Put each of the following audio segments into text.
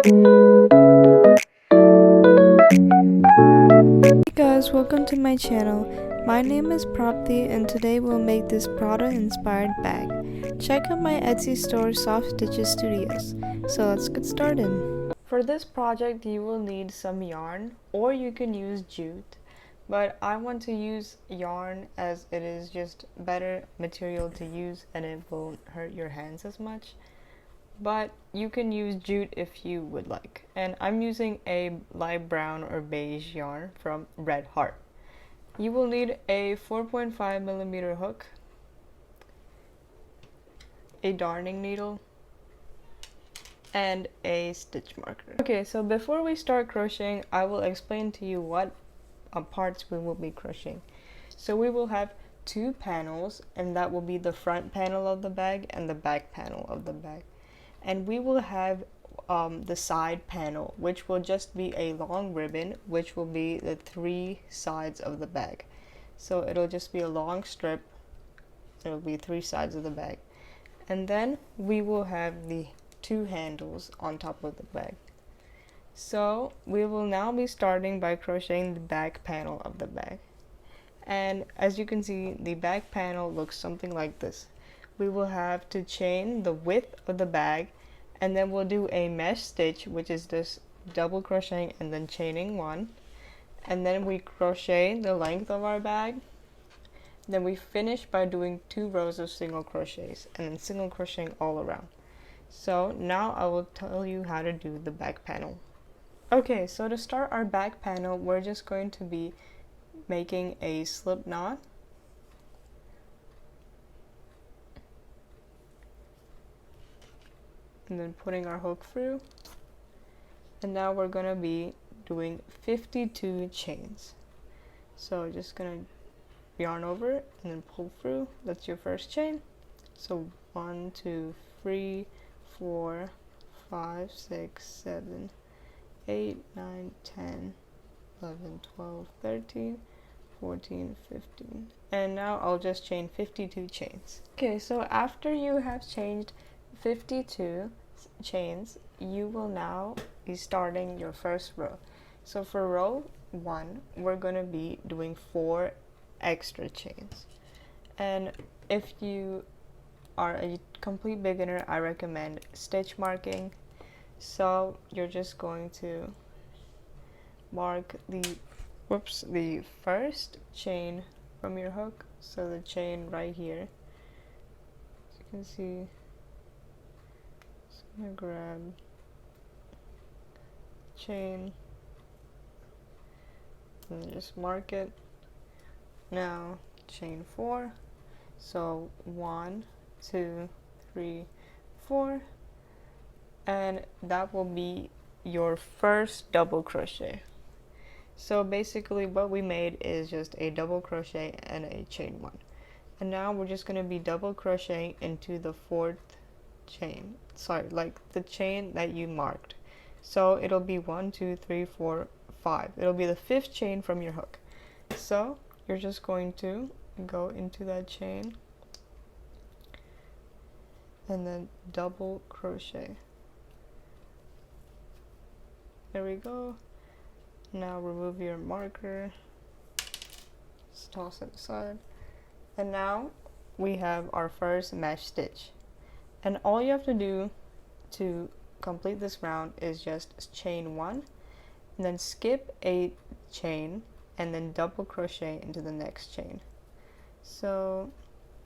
Hey guys, welcome to my channel. My name is Prapti and today we'll make this Prada inspired bag. Check out my Etsy store Soft Stitches Studios. So let's get started. For this project you will need some yarn or you can use jute, but I want to use yarn as it is just better material to use and it won't hurt your hands as much. But you can use jute if you would like, and I'm using a light brown or beige yarn from Red Heart. You will need a 4.5mm hook, a darning needle, and a stitch marker. Okay, so before we start crocheting, I will explain to you what parts we will be crocheting. So we will have two panels, and that will be the front panel of the bag and the back panel of the bag. And we will have the side panel, which will just be a long ribbon, which will be the three sides of the bag. So it'll just be a long strip. It'll be three sides of the bag. And then we will have the two handles on top of the bag. So we will now be starting by crocheting the back panel of the bag. And as you can see, the back panel looks something like this. We will have to chain the width of the bag, and then we'll do a mesh stitch, which is this double crocheting and then chaining one, and then we crochet the length of our bag. Then we finish by doing 2 rows of single crochets and then single crocheting all around. So now I will tell you how to do the back panel. Okay, so to start our back panel, we're just going to be making a slip knot. And then putting our hook through, and now we're gonna be doing 52 chains. So just gonna yarn over it and then pull through. That's your first chain. So 1 2 3 4 5 6 7 8 9 10 11 12 13 14 15, and now I'll just chain 52 chains. Okay, so after you have changed 52 chains, you will now be starting your first row. So for row 1, we're going to be doing 4 extra chains. And if you are a complete beginner, I recommend stitch marking. So you're just going to mark the first chain from your hook. So the chain right here, as you can see, I'm gonna grab chain and just mark it. Now chain 4, so 1 2 3 4, and that will be your first double crochet. So basically what we made is just a double crochet and a chain 1, and now we're just going to be double crocheting into the 4th chain, like the chain that you marked. So it'll be 1 2 3 4 5. It'll be the 5th chain from your hook. So you're just going to go into that chain and then double crochet. There we go. Now remove your marker, just toss it aside, and now we have our first mesh stitch. And all you have to do to complete this round is just chain 1 and then skip a chain and then double crochet into the next chain. So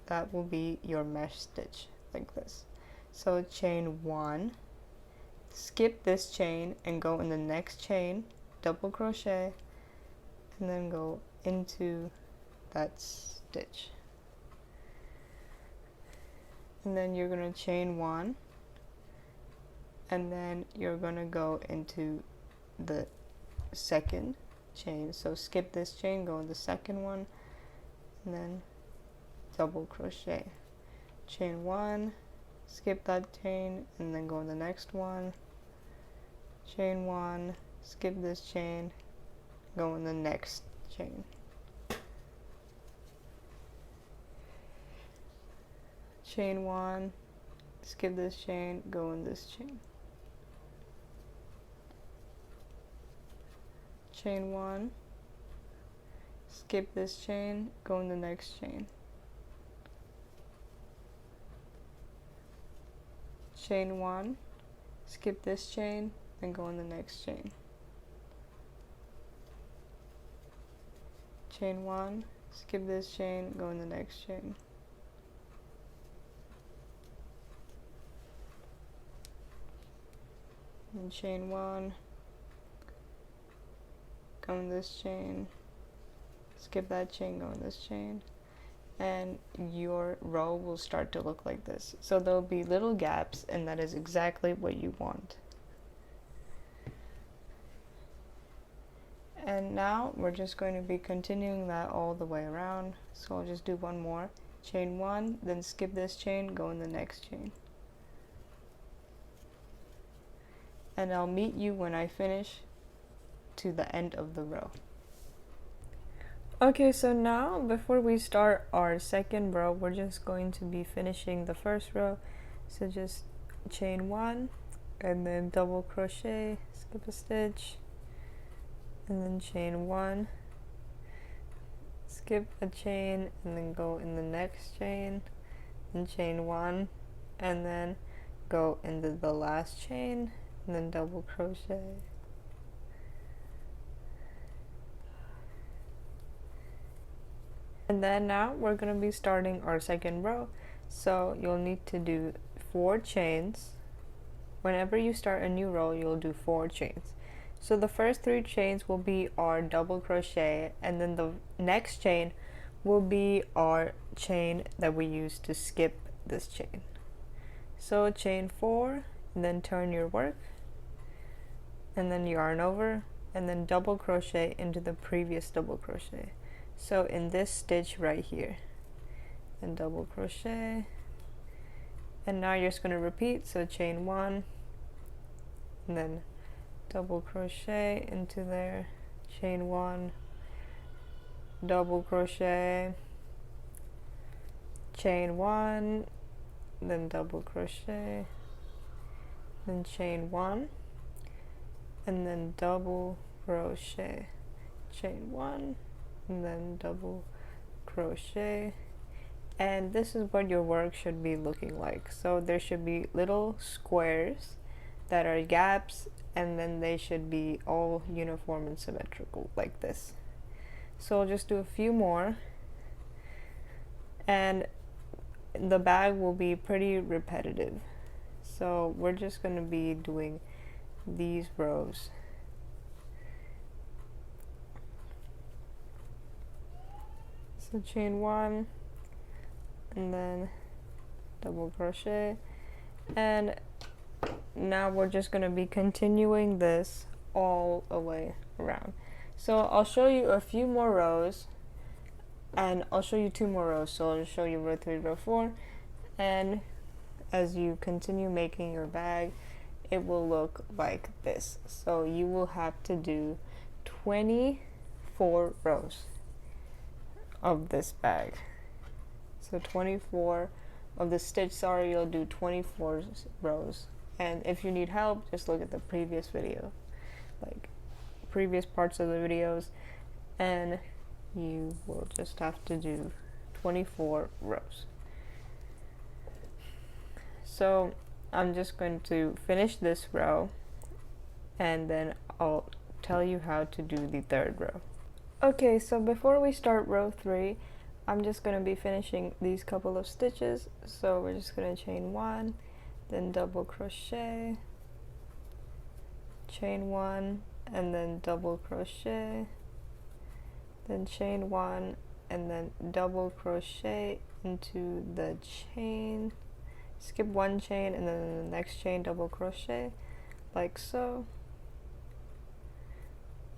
that will be your mesh stitch, like this. So chain 1, skip this chain and go in the next chain, double crochet, and then go into that stitch. And then you're going to chain 1, and then you're going to go into the second chain. So skip this chain, go in the second one, and then double crochet. Chain 1, skip that chain, and then go in the next one. Chain 1, skip this chain, go in the next chain. Chain 1, skip this chain, go in this chain. chain 1, skip this chain, go in the next chain, chain 1, skip this chain, then go in the next chain, chain 1, skip this chain, go in the next chain, and chain 1, go in this chain, skip that chain, go in this chain, and your row will start to look like this. So there'll be little gaps, and that is exactly what you want. And now we're just going to be continuing that all the way around. So I'll just do one more, chain 1, then skip this chain, go in the next chain, and I'll meet you when I finish to the end of the row. Okay, so now before we start our second row, we're just going to be finishing the first row. So just chain 1 and then double crochet, skip a stitch, and then chain 1, skip a chain, and then go in the next chain, and chain 1, and then go into the last chain, and then double crochet. And then now we're going to be starting our second row. So you'll need to do 4 chains. Whenever you start a new row, you'll do 4 chains. So the first 3 chains will be our double crochet, and then the next chain will be our chain that we use to skip this chain. So chain 4, and then turn your work, and then yarn over, and then double crochet into the previous double crochet. So in this stitch right here, and double crochet, and now you're just going to repeat. So chain 1, and then double crochet into there, chain 1, double crochet, chain 1, then double crochet, then chain 1, and then double crochet, chain 1, and then double crochet. And this is what your work should be looking like. So there should be little squares that are gaps, and then they should be all uniform and symmetrical like this. So I'll just do a few more, and the bag will be pretty repetitive. So we're just going to be doing these rows. So chain 1, and then double crochet, and now we're just going to be continuing this all the way around. So I'll show you a few more rows, and I'll show you 2 more rows. So I'll just show you row 3, row 4, and as you continue making your bag, it will look like this. So you will have to do 24 rows of this bag. So 24 of the stitch, sorry, you'll do 24 rows. And if you need help, just look at the previous video, like previous parts of the videos, and you will just have to do 24 rows. So I'm just going to finish this row, and then I'll tell you how to do the third row. Okay, so before we start row 3, I'm just going to be finishing these couple of stitches. So we're just going to chain 1, then double crochet, chain 1, and then double crochet, then chain 1, and then double crochet into the chain, skip 1 chain, and then in the next chain double crochet like so.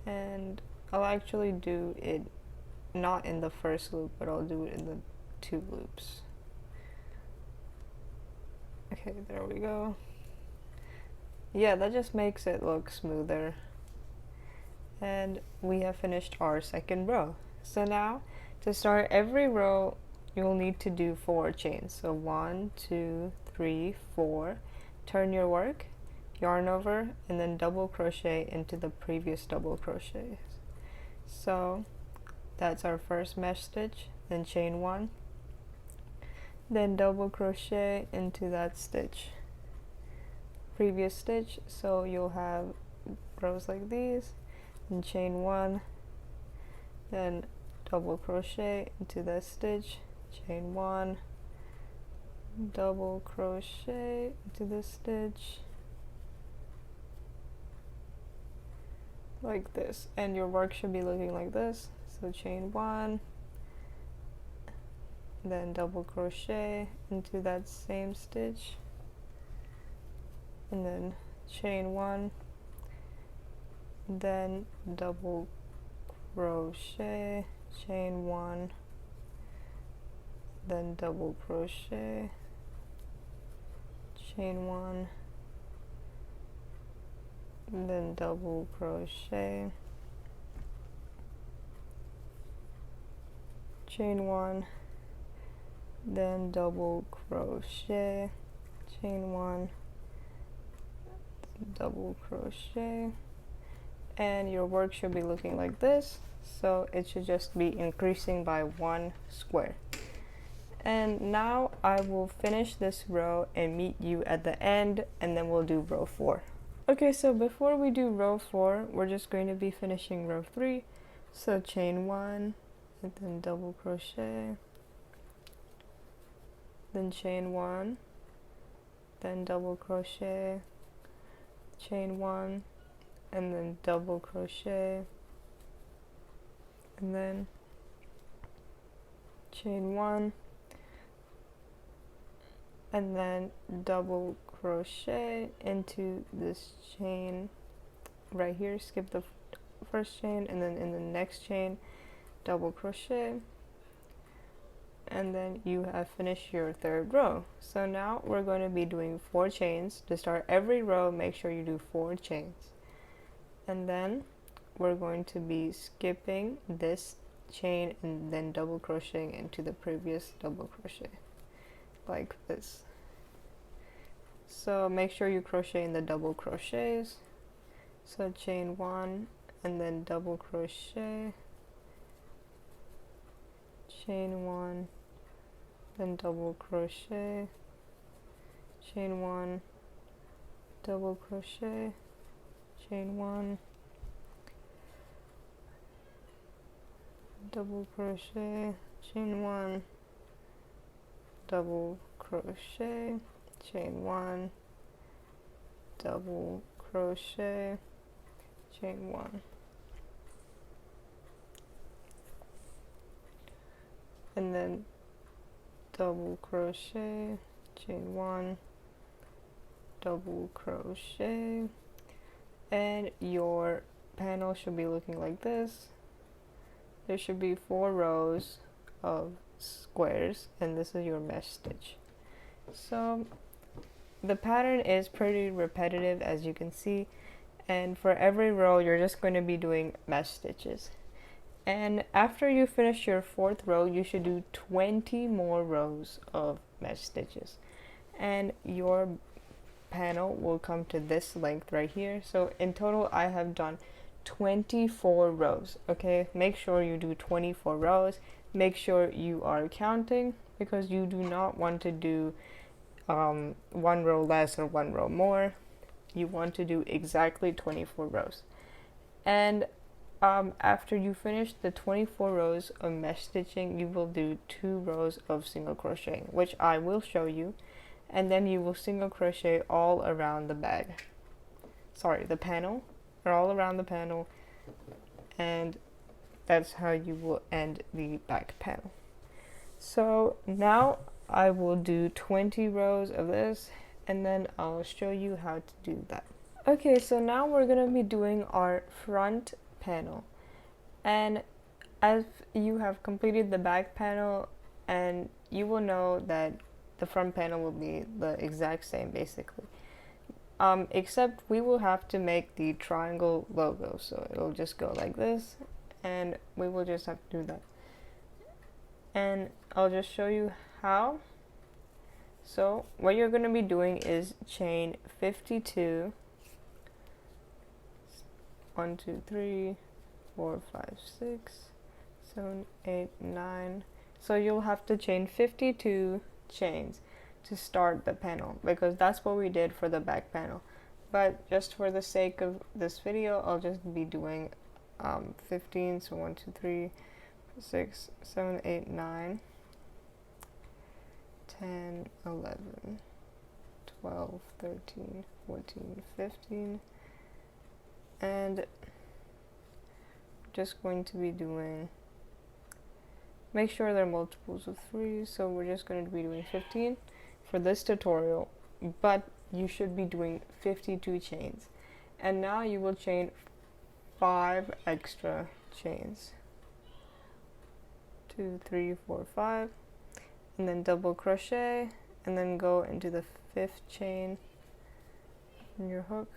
And I'll actually do it not in the first loop, but I'll do it in the 2 loops. Okay, there we go. Yeah, that just makes it look smoother. And we have finished our second row. So now, to start every row, you'll need to do 4 chains. So 1, 2, 3, 4. Turn your work, yarn over, and then double crochet into the previous double crochet. So that's our first mesh stitch, then chain 1, then double crochet into that stitch, previous stitch. So you'll have rows like these, and chain 1, then double crochet into that stitch, chain 1, double crochet into this stitch, like this, and your work should be looking like this. So chain 1, then double crochet into that same stitch, and then chain 1, then double crochet, chain 1, then double crochet, chain 1, then double crochet, chain 1, then double crochet, chain 1, double crochet, and your work should be looking like this. So it should just be increasing by 1 square. And now I will finish this row and meet you at the end, and then we'll do row 4. Okay, so before we do row 4, we're just going to be finishing row 3. So chain 1, and then double crochet, then chain 1, then double crochet, chain 1, and then double crochet, and then chain 1, and then double crochet into this chain right here. Skip the first chain, and then in the next chain double crochet, and then you have finished your 3rd row. So now we're going to be doing 4 chains. To start every row, make sure you do 4 chains, and then we're going to be skipping this chain and then double crocheting into the previous double crochet, like this. So make sure you crochet in the double crochets. So chain 1, and then double crochet, chain 1, then double crochet, chain 1, double crochet, chain 1, double crochet, chain 1, double crochet, chain 1, double crochet, chain 1, and then double crochet, chain 1, double crochet, and your panel should be looking like this. There should be 4 rows of squares, and this is your mesh stitch. So the pattern is pretty repetitive, as you can see, and for every row you're just going to be doing mesh stitches. And after you finish your 4th row, you should do 20 more rows of mesh stitches, and your panel will come to this length right here. So in total I have done 24 rows. Okay, make sure you do 24 rows. Make sure you are counting, because you do not want to do 1 row less or 1 row more. You want to do exactly 24 rows. And after you finish the 24 rows of mesh stitching, you will do 2 rows of single crocheting, which I will show you, and then you will single crochet all around the bag, the panel, or all around the panel, and that's how you will end the back panel. So now I will do 20 rows of this, and then I'll show you how to do that. Okay, so now we're gonna be doing our front panel, and as you have completed the back panel, and you will know that the front panel will be the exact same basically, except we will have to make the triangle logo. So it'll just go like this, and we will just have to do that, and I'll just show you how. So what you're going to be doing is chain 52, 1 2 3 4, 5, 6, 7, 8, 9. So you'll have to chain 52 chains to start the panel, because that's what we did for the back panel. But just for the sake of this video, I'll just be doing 15. So 1, 2, 3, 6, 7, 8, 9, 10, 11, 12, 13, 14, 15, and just going to be doing, make sure they're multiples of 3, so we're just going to be doing 15 for this tutorial, but you should be doing 52 chains. And now you will chain 5 extra chains, 2, 3, 4, 5, and then double crochet, and then go into the 5th chain in your hook.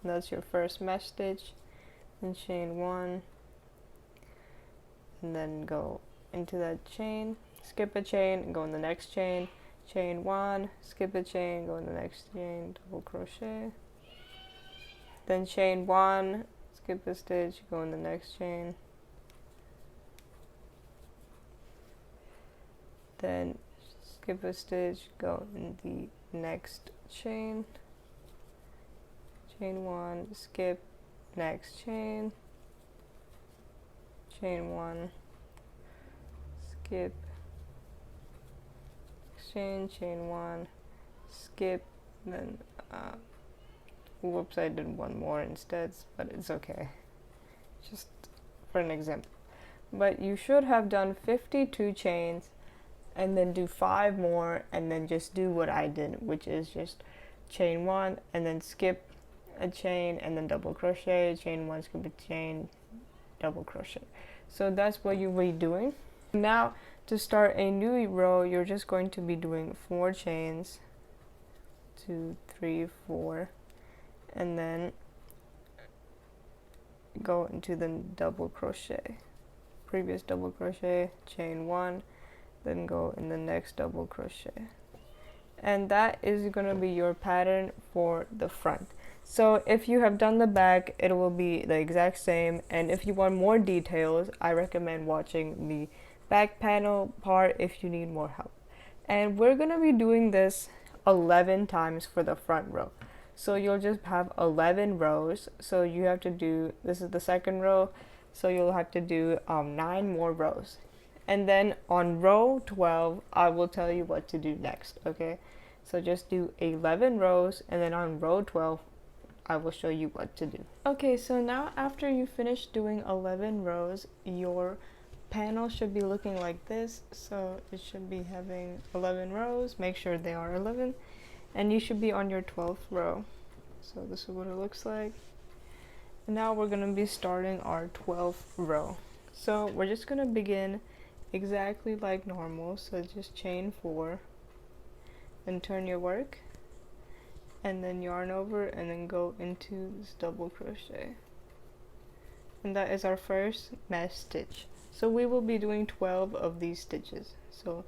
And that's your first mesh stitch, and chain 1, and then go into that chain, skip a chain, and go in the next chain, chain 1, skip a chain, go in the next chain, double crochet, then chain 1, skip a stitch, go in the next chain, then skip a stitch, go in the next chain, chain 1, skip, next chain, chain 1, skip, chain 1, skip, then whoops, I did one more instead, but it's okay, just for an example. But you should have done 52 chains, and then do 5 more, and then just do what I did, which is just chain 1, and then skip a chain, and then double crochet, chain 1, skip a chain, double crochet. So that's what you'll be doing. Now to start a new row, you're just going to be doing 4 chains, 2, 3, 4, and then go into the double crochet, previous double crochet, chain 1, then go in the next double crochet. And that is going to be your pattern for the front. So if you have done the back, it will be the exact same, and if you want more details, I recommend watching the back panel part if you need more help. And we're going to be doing this 11 times for the front row. So you'll just have 11 rows. So you have to do, this is the second row, so you'll have to do 9 more rows. And then on row 12, I will tell you what to do next, okay? So just do 11 rows, and then on row 12, I will show you what to do. Okay, so now after you finish doing 11 rows, your panel should be looking like this. So it should be having 11 rows, make sure they are 11, and you should be on your 12th row. So this is what it looks like. And now we're gonna be starting our 12th row. So we're just gonna begin exactly like normal, so just chain 4, then turn your work, and then yarn over, and then go into this double crochet, and that is our first mesh stitch. So we will be doing 12 of these stitches. So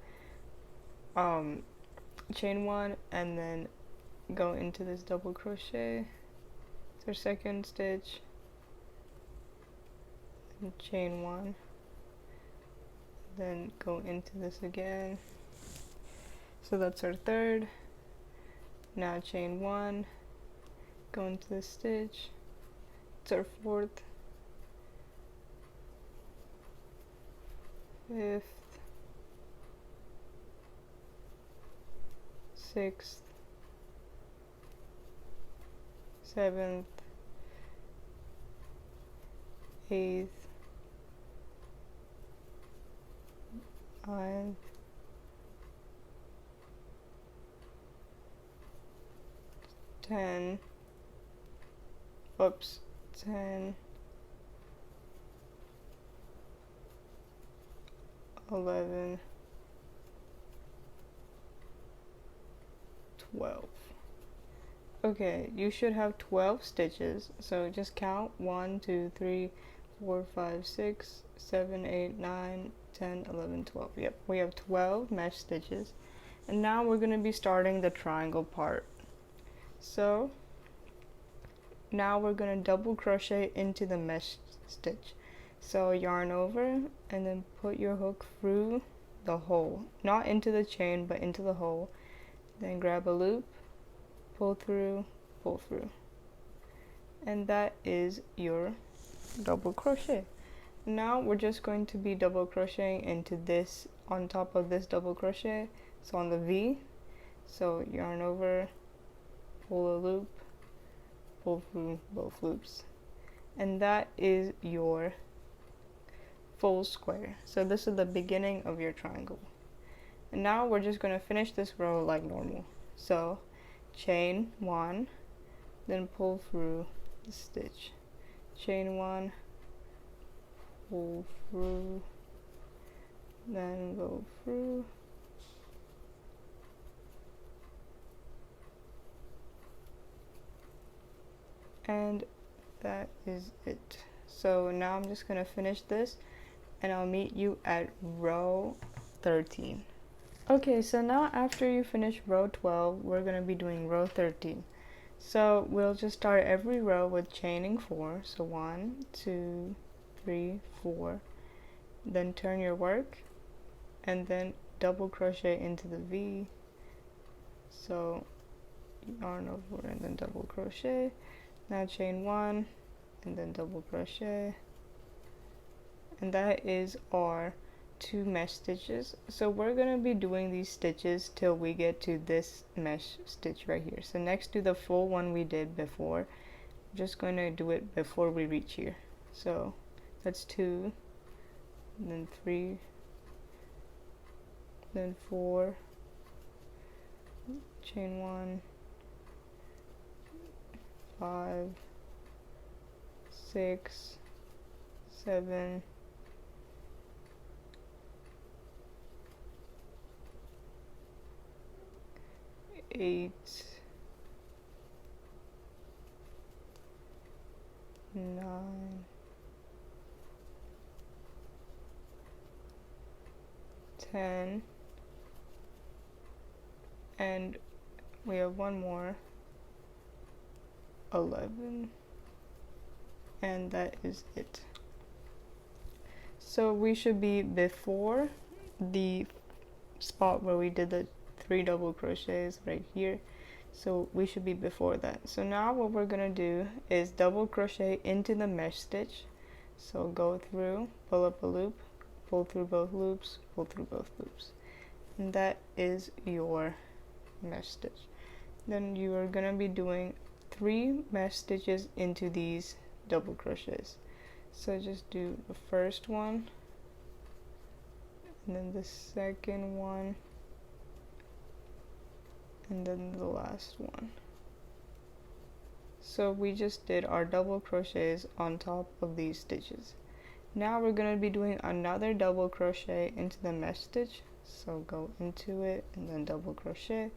chain 1, and then go into this double crochet, it's our second stitch, and chain 1, then go into this again, so that's our third. Now chain 1, go into this stitch, it's our 4th, 5th, 6th, 7th, 8th, 9th, 10, oops, 10, 11, 12. Okay, you should have 12 stitches, so just count 1, 2, 3, 4, 5, 6, 7, 8, 9, 10, 11, 12. Yep, we have 12 mesh stitches. And now we're going to be starting the triangle part. So now we're going to double crochet into the mesh stitch. So yarn over and then put your hook through the hole, not into the chain but into the hole. Then grab a loop, pull through, and that is your double crochet. Now we're just going to be double crocheting into this on top of this double crochet, so on the V. So yarn over, pull a loop, pull through both loops, and that is your full square. So this is the beginning of your triangle. And now we're just going to finish this row like normal. So chain 1, then pull through the stitch, chain 1, pull through, then go through, and that is it. So now I'm just going to finish this and I'll meet you at row 13. Okay, so now after you finish row 12, we're going to be doing row 13. So we'll just start every row with chaining 4. So 1, 2, 3, 4. Then turn your work and then double crochet into the V. So yarn over and then double crochet. Now chain 1 and then double crochet. And that is our 2 mesh stitches. So we're gonna be doing these stitches till we get to this mesh stitch right here. So next to the full one we did before, I'm just going to do it before we reach here. So that's 2, then 3, then 4, chain 1, 5, 6, 7, 8, 9, 10, and we have one more, 11, and that is it. So we should be before the spot where we did the 3 double crochets right here. So we should be before that. So now what we're gonna do is double crochet into the mesh stitch. So go through, pull up a loop, pull through both loops, pull through both loops, and that is your mesh stitch. Then you are gonna be doing 3 mesh stitches into these double crochets. So just do the first one, and then the second one, and then the last one. So we just did our double crochets on top of these stitches. Now we're going to be doing another double crochet into the mesh stitch. So go into it and then double crochet,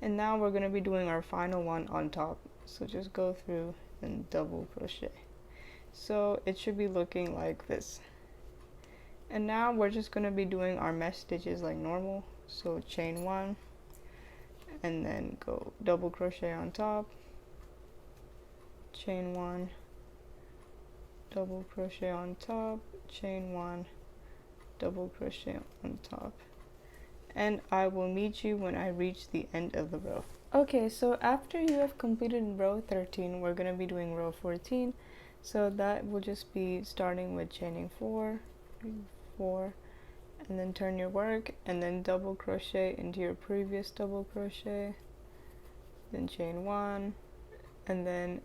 and now we're going to be doing our final one on top. So just go through and double crochet. So it should be looking like this. And now we're just going to be doing our mesh stitches like normal. So chain 1 and then go double crochet on top, chain 1, double crochet on top, chain 1, double crochet on top, and I will meet you when I reach the end of the row. Okay, so after you have completed row 13, we're going to be doing row 14. So that will just be starting with chaining 4, 4, and then turn your work and then double crochet into your previous double crochet, then chain 1, and then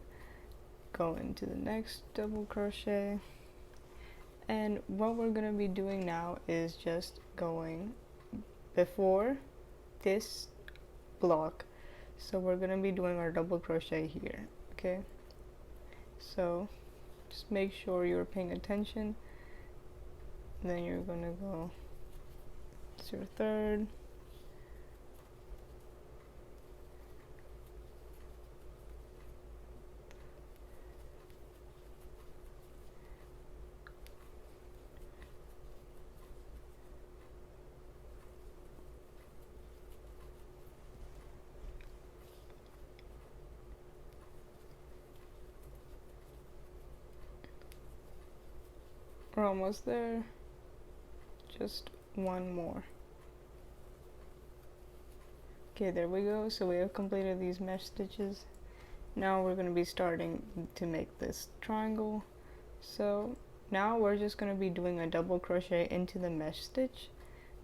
go into the next double crochet. And what we're going to be doing now is just going before this block. So we're going to be doing our double crochet here. Okay, so just make sure you're paying attention. Then you're going to go, it's your third, We're almost there. Just one more. Okay, there we go. So we have completed these mesh stitches. Now we're going to be starting to make this triangle. So now we're just going to be doing a double crochet into the mesh stitch.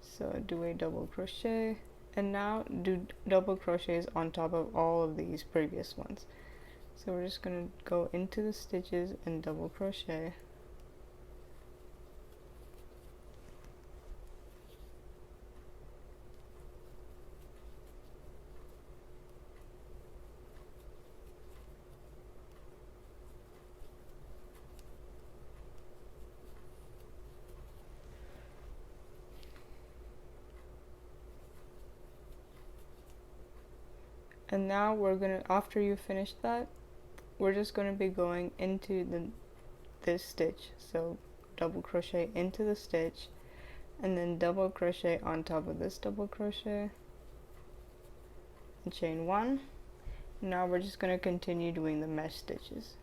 So do a double crochet, and now do double crochets on top of all of these previous ones. So we're just going to go into the stitches and double crochet. And now we're gonna, after you finish that, we're just gonna be going into this stitch. So double crochet into the stitch, and then double crochet on top of this double crochet, and chain one. Now we're just gonna continue doing the mesh stitches.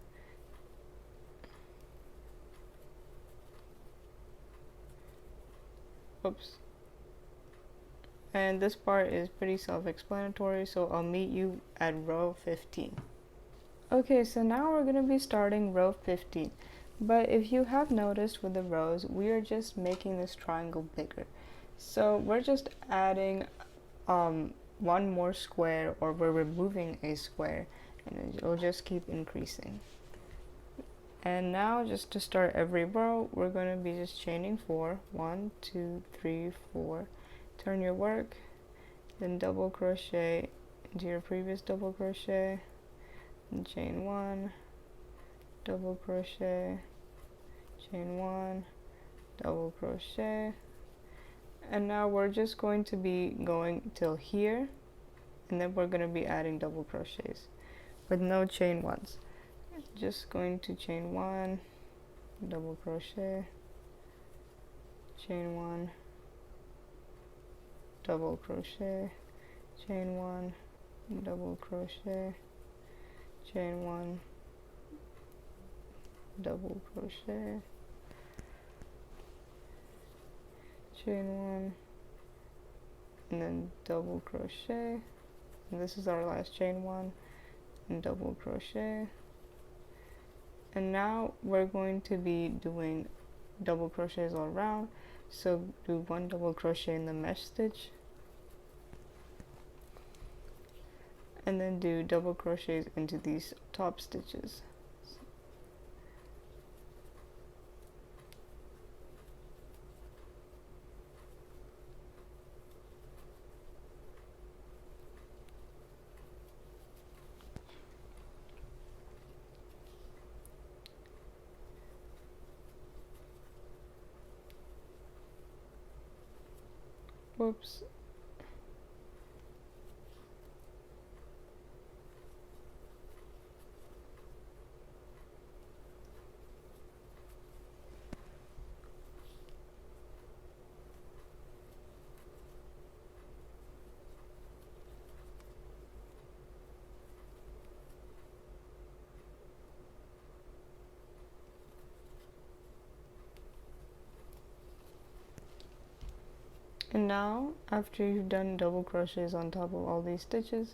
Oops. And this part is pretty self-explanatory, so I'll meet you at row 15. Okay, so now we're going to be starting row 15. But if you have noticed with the rows, we are just making this triangle bigger. So we're just adding one more square, or we're removing a square, and it'll just keep increasing. And now, just to start every row, we're going to be just chaining 4. 1, 2, 3, 4. Turn your work, then double crochet into your previous double crochet, and chain 1, double crochet, chain 1, double crochet. And now we're just going to be going till here, and then we're going to be adding double crochets with no chain ones. Just going to chain 1, double crochet, chain 1, double crochet, chain 1, double crochet, chain 1, double crochet, chain 1, and then double crochet, and this is our last chain 1, and double crochet. And now we're going to be doing double crochets all around. So do 1 double crochet in the mesh stitch, and then do double crochets into these top stitches. Whoops. And now, after you've done double crochets on top of all these stitches,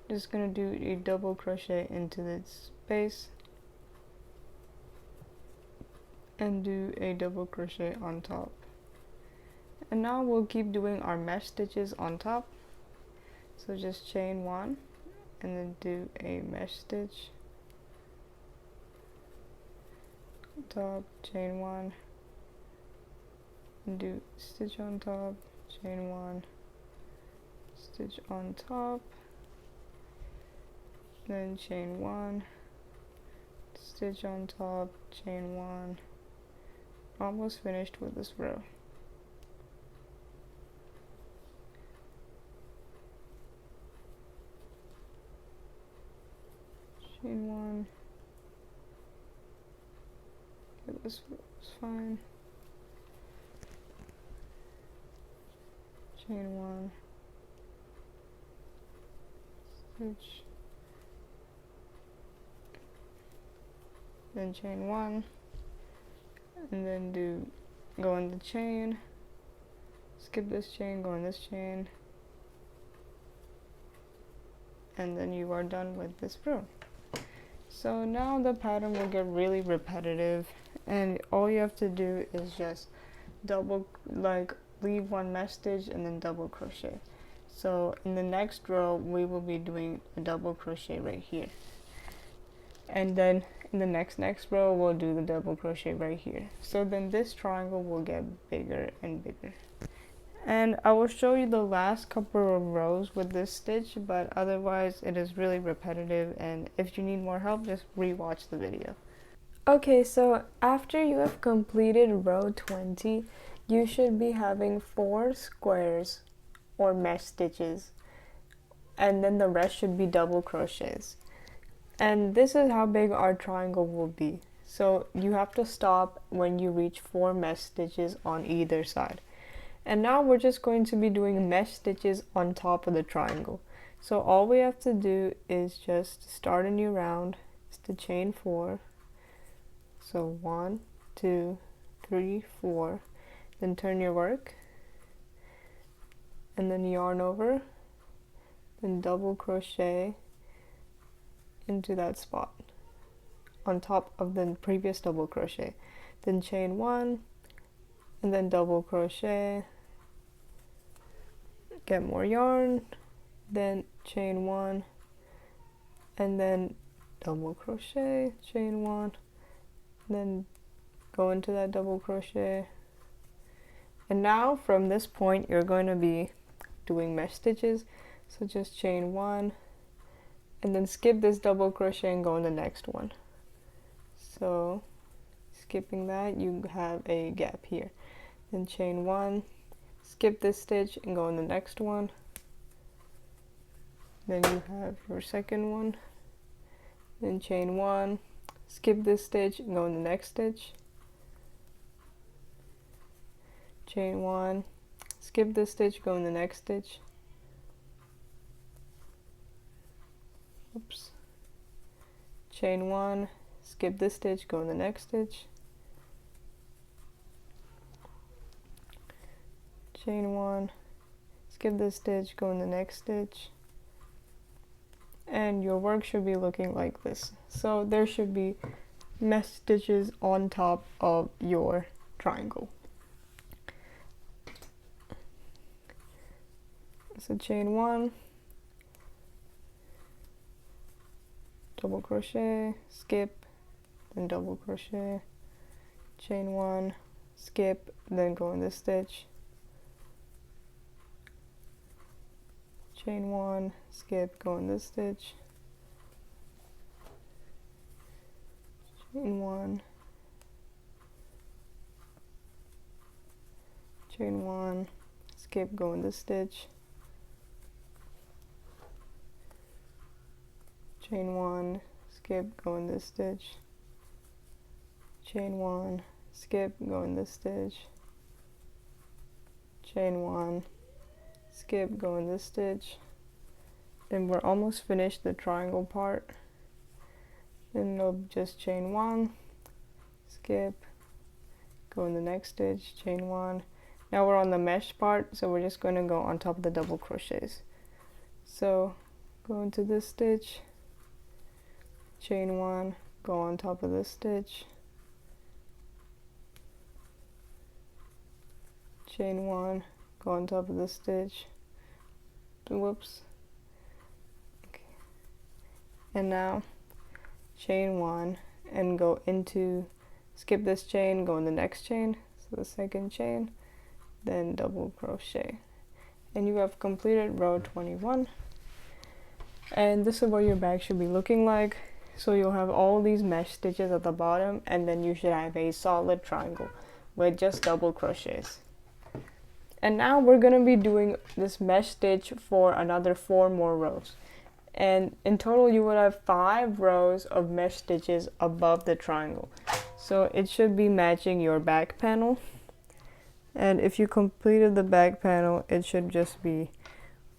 just gonna do a double crochet into this space, and do a double crochet on top. And now we'll keep doing our mesh stitches on top. So just chain 1, and then do a mesh stitch, top, chain 1, and do stitch on top, chain 1, stitch on top, then chain 1, stitch on top, chain 1. Almost finished with this row. Chain 1. Okay, this was fine. Chain 1, stitch, then chain 1, and then go in the chain, skip this chain, go in this chain, and then you are done with this row. So now the pattern will get really repetitive, and all you have to do is just leave one mesh stitch and then double crochet. So in the next row we will be doing a double crochet right here, and then in the next row we'll do the double crochet right here. So then this triangle will get bigger and bigger. And I will show you the last couple of rows with this stitch, but otherwise it is really repetitive, and if you need more help, just rewatch the video. Okay, so after you have completed row 20, you should be having 4 squares or mesh stitches, and then the rest should be double crochets. And this is how big our triangle will be. So you have to stop when you reach 4 mesh stitches on either side. And now we're just going to be doing mesh stitches on top of the triangle. So all we have to do is just start a new round, is to chain 4. So 1, 2, 3, 4. Then turn your work, and then yarn over, then double crochet into that spot on top of the previous double crochet. Then chain 1, and then double crochet, get more yarn, then chain 1, and then double crochet, chain 1, then go into that double crochet. And now from this point you're going to be doing mesh stitches, so just chain 1 and then skip this double crochet and go in the next one. So skipping that, you have a gap here, then chain 1, skip this stitch and go in the next one, then you have your second one, then chain 1, skip this stitch and go in the next stitch, chain 1, skip this stitch, go in the next stitch, oops, chain 1, skip this stitch, go in the next stitch, chain 1, skip this stitch, go in the next stitch, and your work should be looking like this. So there should be mesh stitches on top of your triangle. So chain 1, double crochet, skip, then double crochet, chain 1, skip, then go in this stitch, chain 1, skip, go in this stitch, chain 1, chain 1, skip, go in this stitch, chain 1, skip, go in this stitch, chain 1, skip, go in this stitch, chain 1, skip, go in this stitch. Then we're almost finished the triangle part. Then we'll just chain 1, skip, go in the next stitch, chain 1. Now we're on the mesh part, so we're just going to go on top of the double crochets. So go into this stitch, chain 1, go on top of this stitch, chain 1, go on top of this stitch, whoops, okay. And now chain 1 and go into, skip this chain, go in the next chain, so the second chain, then double crochet, and you have completed row 21. And this is what your bag should be looking like. So you'll have all these mesh stitches at the bottom, and then you should have a solid triangle with just double crochets. And now we're going to be doing this mesh stitch for another 4 more rows. And in total you would have 5 rows of mesh stitches above the triangle. So it should be matching your back panel. And if you completed the back panel, it should just be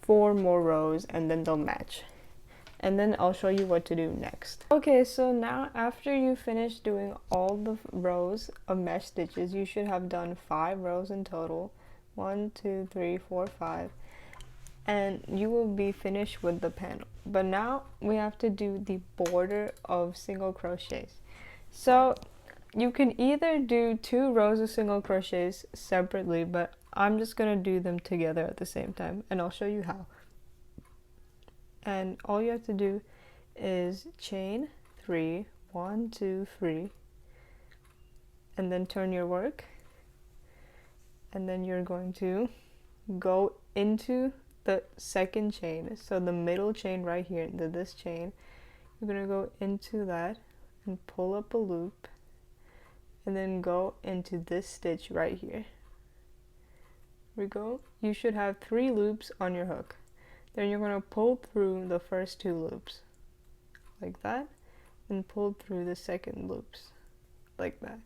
4 more rows and then they'll match. and then I'll show you what to do next. Okay, so now after you finish doing all the rows of mesh stitches, you should have done 5 rows in total. 1, 2, 3, 4, 5. And you will be finished with the panel. But now we have to do the border of single crochets. So you can either do 2 rows of single crochets separately, but I'm just gonna do them together at the same time, and I'll show you how. And all you have to do is chain 3, 1, 2, 3, and then turn your work, and then you're going to go into the second chain, so the middle chain right here, this chain, you're gonna go into that and pull up a loop, and then go into this stitch right here. Here we go. You should have 3 loops on your hook. Then you're gonna pull through the first 2 loops like that, and pull through the second loops like that,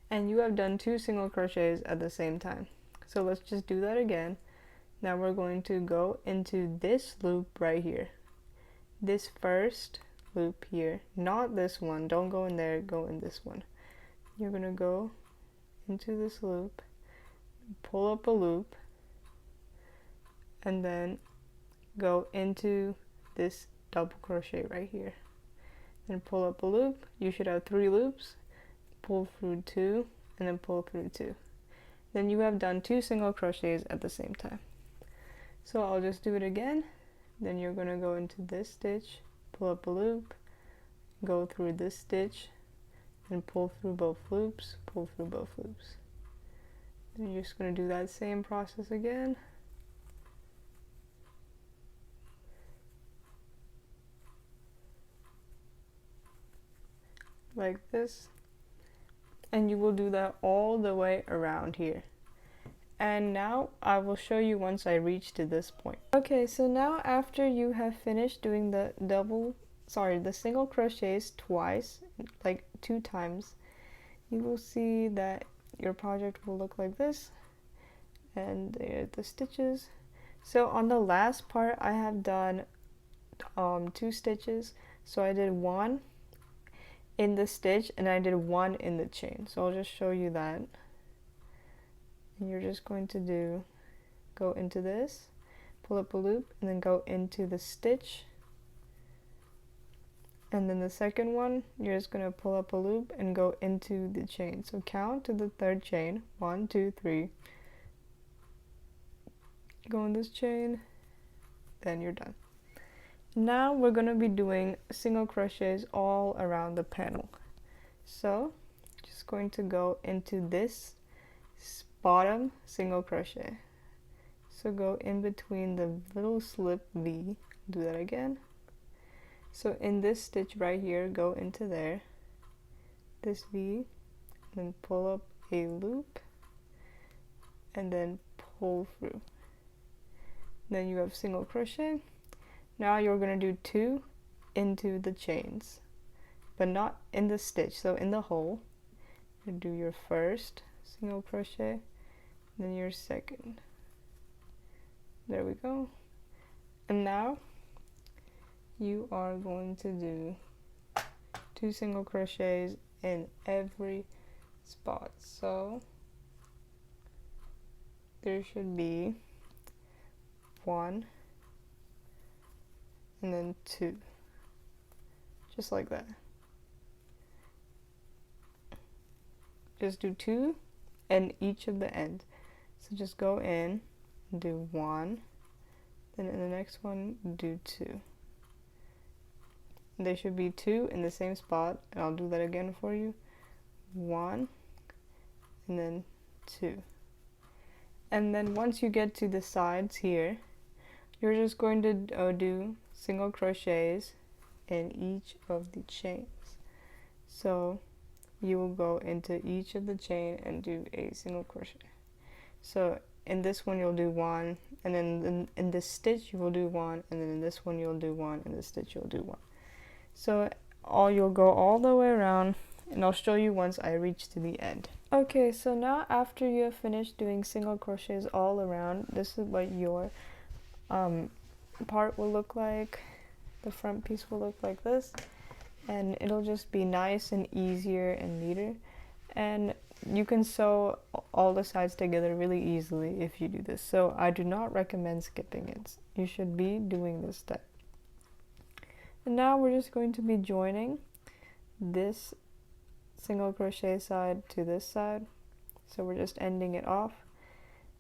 and you have done 2 single crochets at the same time. So let's just do that again. Now we're going to go into this loop right here, this first loop here, not this one, don't go in there, go in this one. You're gonna go into this loop, pull up a loop, and then go into this double crochet right here, and pull up a loop. You should have 3 loops, pull through 2, and then pull through 2. Then you have done 2 single crochets at the same time. So I'll just do it again. Then you're gonna go into this stitch, pull up a loop, go through this stitch, and pull through both loops, pull through both loops. Then you're just gonna do that same process again. Like this. And you will do that all the way around here. And now I will show you once I reach to this point. Okay, so now after you have finished doing the single crochets twice, like 2 times, you will see that your project will look like this, and there are the stitches. So on the last part I have done 2 stitches, so I did 1 in the stitch and I did 1 in the chain. So I'll just show you that. And you're just going to go into this, pull up a loop, and then go into the stitch, and then the second one you're just going to pull up a loop and go into the chain. So count to the 3rd chain, 1, 2, 3, go in this chain, then you're done. Now we're going to be doing single crochets all around the panel. So just going to go into this bottom single crochet, so go in between the little slip V, do that again. So in this stitch right here, go into there, this V, then pull up a loop, and then pull through. Then you have single crochet. Now you're going to do 2 into the chains, but not in the stitch, so in the hole. You do your first single crochet, then your second. There we go. And now you are going to do 2 single crochets in every spot. So there should be 1 and then 2, just like that. Just do 2 and each of the ends. So just go in, do 1, then in the next one do 2. There should be 2 in the same spot, and I'll do that again for you. 1 and then 2. And then once you get to the sides here, you're just going to do single crochets in each of the chains. So you will go into each of the chain and do a single crochet. So in this one you'll do 1, and then in this stitch you will do 1, and then in this one you'll do 1, and this stitch you'll do 1. So you'll go all the way around, and I'll show you once I reach to the end. Okay, so now after you have finished doing single crochets all around, this is what your part will look like. The front piece will look like this, and it'll just be nice and easier and neater, and you can sew all the sides together really easily if you do this. So I do not recommend skipping it. You should be doing this step. And now we're just going to be joining this single crochet side to this side. So we're just ending it off,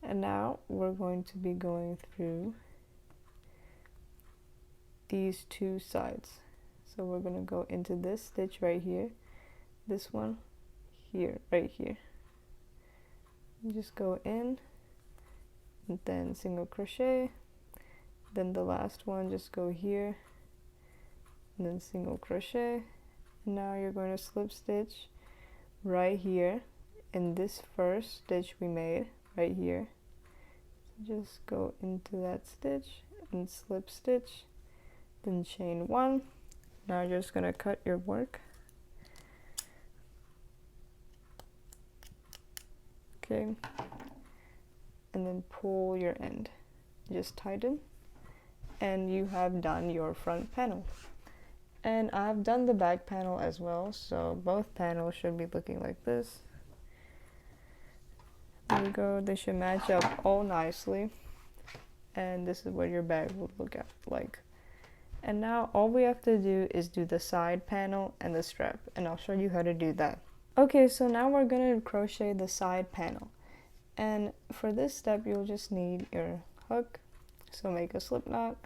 and now we're going to be going through these two sides. So we're going to go into this stitch right here, this one here, right here. You just go in and then single crochet, then the last one just go here and then single crochet, and now you're going to slip stitch right here in this first stitch we made right here. So just go into that stitch and slip stitch, then chain one. Now you're just going to cut your work. Okay, and then pull your end, just tighten, and you have done your front panel. And I've done the back panel as well, so both panels should be looking like this. There you go, they should match up all nicely, and this is what your bag will look like. And now all we have to do is do the side panel and the strap, and I'll show you how to do that. Okay, so now we're going to crochet the side panel, and for this step you'll just need your hook, so make a slip knot.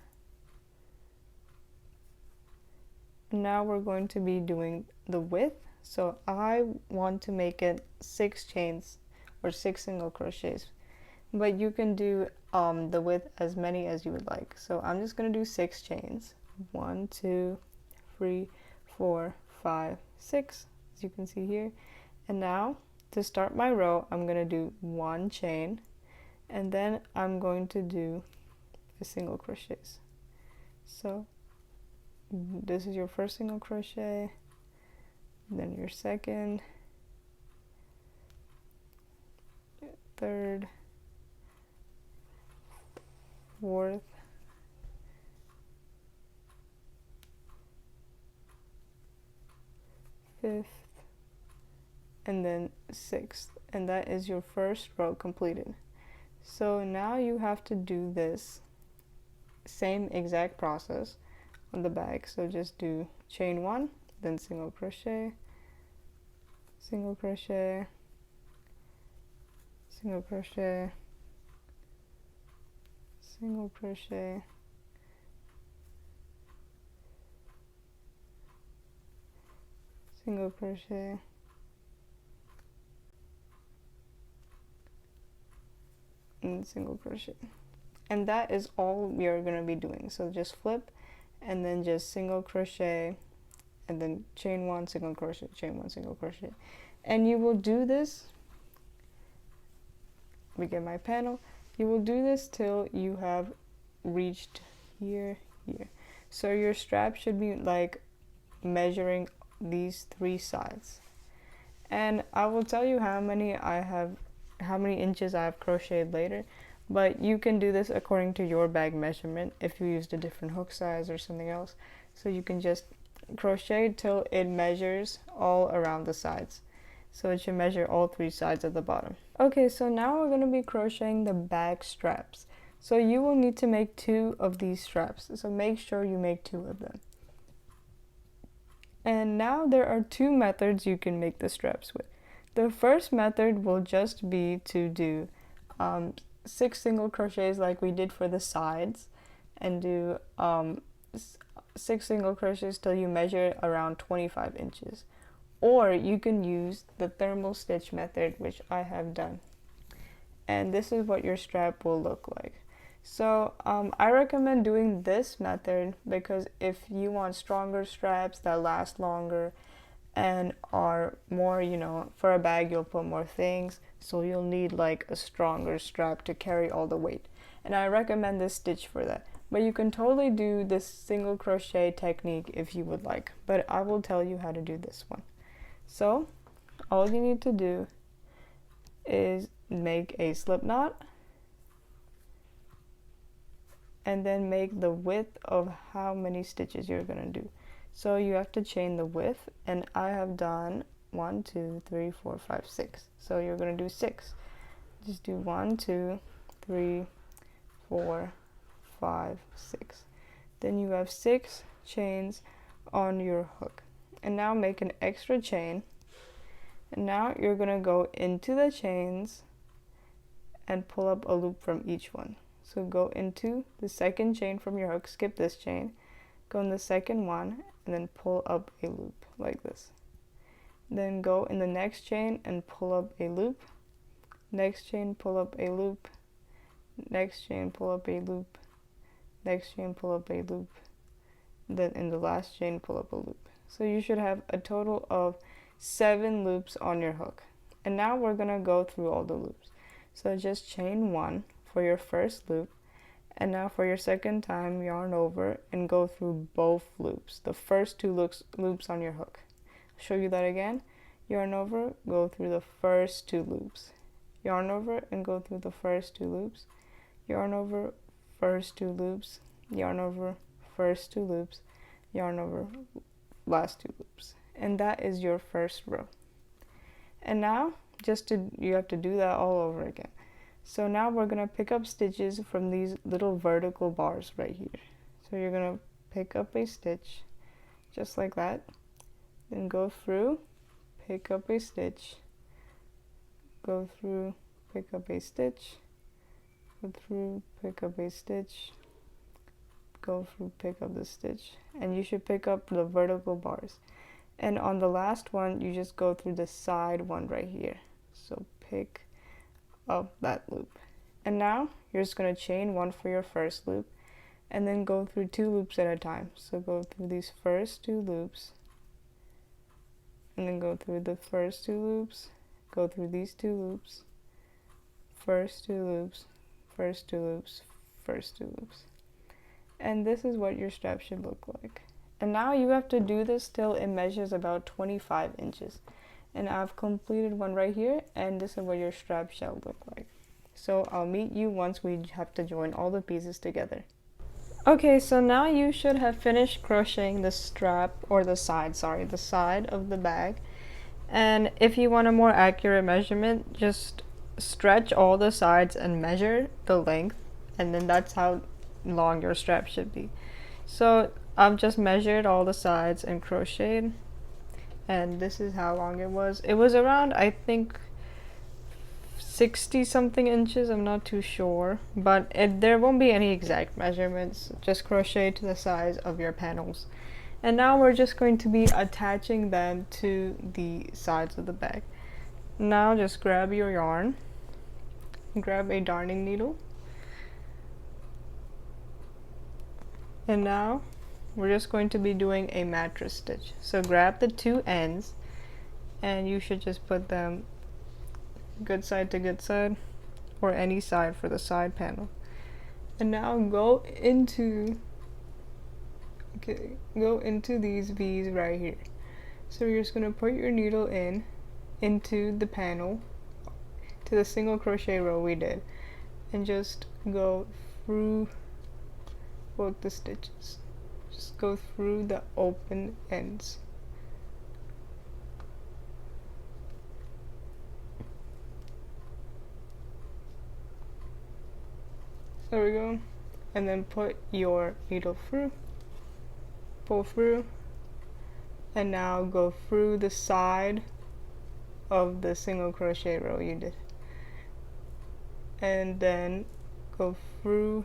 Now we're going to be doing the width, so I want to make it 6 chains or 6 single crochets, but you can do the width as many as you would like. So I'm just going to do 6 chains, 1, 2, 3, 4, 5, 6, as you can see here. And now to start my row, I'm going to do 1 chain, and then I'm going to do the single crochets. So this is your first single crochet, then your second, third, fourth, fifth, and then 6th, and that is your first row completed. So now you have to do this same exact process on the back. So just do chain 1, then single crochet, single crochet, single crochet, single crochet, single crochet, and single crochet. And that is all we are going to be doing. So just flip and then just single crochet and then chain 1, single crochet, chain 1, single crochet. And you will do this, we get my panel, you will do this till you have reached here. So your strap should be like measuring these 3 sides. And I will tell you how many inches I have crocheted later, but you can do this according to your bag measurement if you used a different hook size or something else. So you can just crochet till it measures all around the sides. So it should measure all 3 sides at the bottom. Okay, so now we're going to be crocheting the back straps. So you will need to make 2 of these straps. So make sure you make 2 of them. And now there are 2 methods you can make the straps with. The first method will just be to do 6 single crochets like we did for the sides, and do 6 single crochets till you measure around 25 inches. Or you can use the thermal stitch method, which I have done. And this is what your strap will look like. So I recommend doing this method because if you want stronger straps that last longer and are more, for a bag you'll put more things, so you'll need like a stronger strap to carry all the weight. And I recommend this stitch for that. But you can totally do this single crochet technique if you would like, but I will tell you how to do this one. So all you need to do is make a slip knot, and then make the width of how many stitches you're gonna do. So you have to chain the width, and I have done 1, 2, 3, 4, 5, 6. So you're gonna do 6. Just do 1, 2, 3, 4, 5, 6. Then you have 6 chains on your hook. And now make an extra chain. And now you're gonna go into the chains and pull up a loop from each one. So go into the second chain from your hook, skip this chain, go in the second one, and then pull up a loop like this. Then go in the next chain and pull up a loop. Next chain, pull up a loop. Next chain, pull up a loop. Next chain, pull up a loop. Then in the last chain, pull up a loop. So you should have a total of 7 loops on your hook. And now we're gonna go through all the loops. So just chain 1 for your first loop, and now for your second time, yarn over and go through both loops, the first 2 loops on your hook. I'll show you that again. Yarn over, go through the first 2 loops. Yarn over and go through the first 2 loops. Yarn over, first 2 loops. Yarn over, first 2 loops. Yarn over, last 2 loops. And that is your first row. And now you have to do that all over again. So now we're gonna pick up stitches from these little vertical bars right here. So you're gonna pick up a stitch just like that, then go through, pick up a stitch, go through, pick up a stitch, go through, pick up a stitch, go through, pick up the stitch, and you should pick up the vertical bars. And on the last one, you just go through the side one right here. So pick up that loop. And now you're just going to chain 1 for your first loop, and then go through 2 loops at a time. So go through these first 2 loops, and then go through the first 2 loops, go through these 2 loops, first 2 loops, first 2 loops, first 2 loops. And this is what your strap should look like. And now you have to do this till it measures about 25 inches. And I've completed one right here, and this is what your strap shall look like. So I'll meet you once we have to join all the pieces together. Okay, so now you should have finished crocheting the strap, or the side of the bag. And if you want a more accurate measurement, just stretch all the sides and measure the length, and then that's how long your strap should be. So I've just measured all the sides and crocheted, and this is how long it was. It was around, I think, 60 something inches. I'm not too sure, but there won't be any exact measurements. Just crochet to the size of your panels. And now we're just going to be attaching them to the sides of the bag. Now just grab your yarn, grab a darning needle, and now we're just going to be doing a mattress stitch. So grab the 2 ends, and you should just put them good side to good side, or any side for the side panel. And now go into these V's right here. So you're just gonna put your needle into the panel, to the single crochet row we did, and just go through both the stitches. Just go through the open ends. There we go. And then put your needle through, pull through, and now go through the side of the single crochet row you did. And then go through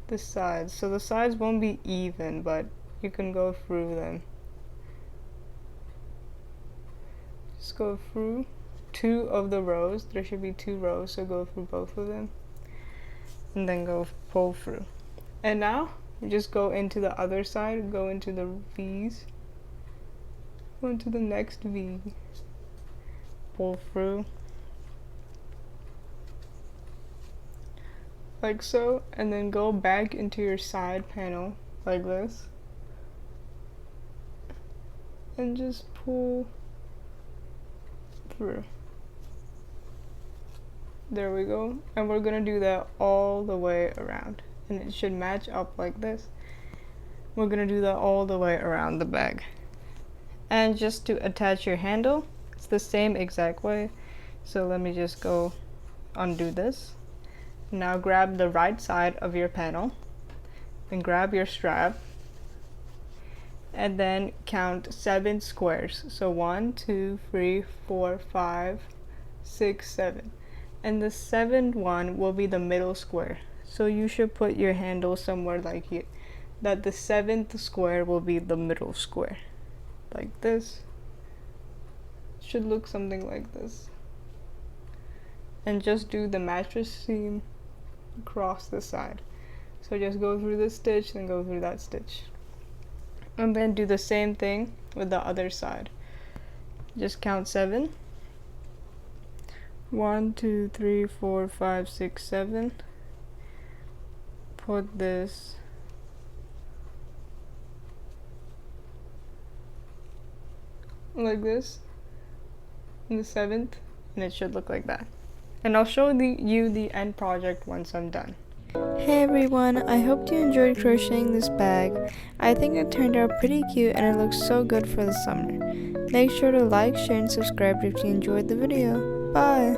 the sides. So the sides won't be even, but you can go through them. Just go through 2 of the rows. There should be 2 rows, so go through both of them, and then go pull through. And now you just go into the other side, go into the V's, go into the next V, pull through like so, and then go back into your side panel like this, and just pull through. There we go. And we're gonna do that all the way around. and it should match up like this. We're gonna do that all the way around the bag. And just to attach your handle, it's the same exact way. So let me just go undo this. Now grab the right side of your panel and grab your strap and then count 7 squares. So 1, 2, 3, 4, 5, 6, 7. And the 7th one will be the middle square. So you should put your handle somewhere like here. That the 7th square will be the middle square. Like this. Should look something like this. And just do the mattress seam across the side. So just go through this stitch, then go through that stitch. And then do the same thing with the other side. Just count 7. 1, 2, 3, 4, 5, 6, 7. Put this like this in the 7th, and it should look like that. And I'll show you the end project once I'm done. Hey everyone, I hope you enjoyed crocheting this bag. I think it turned out pretty cute and it looks so good for the summer. Make sure to like, share, and subscribe if you enjoyed the video. Bye!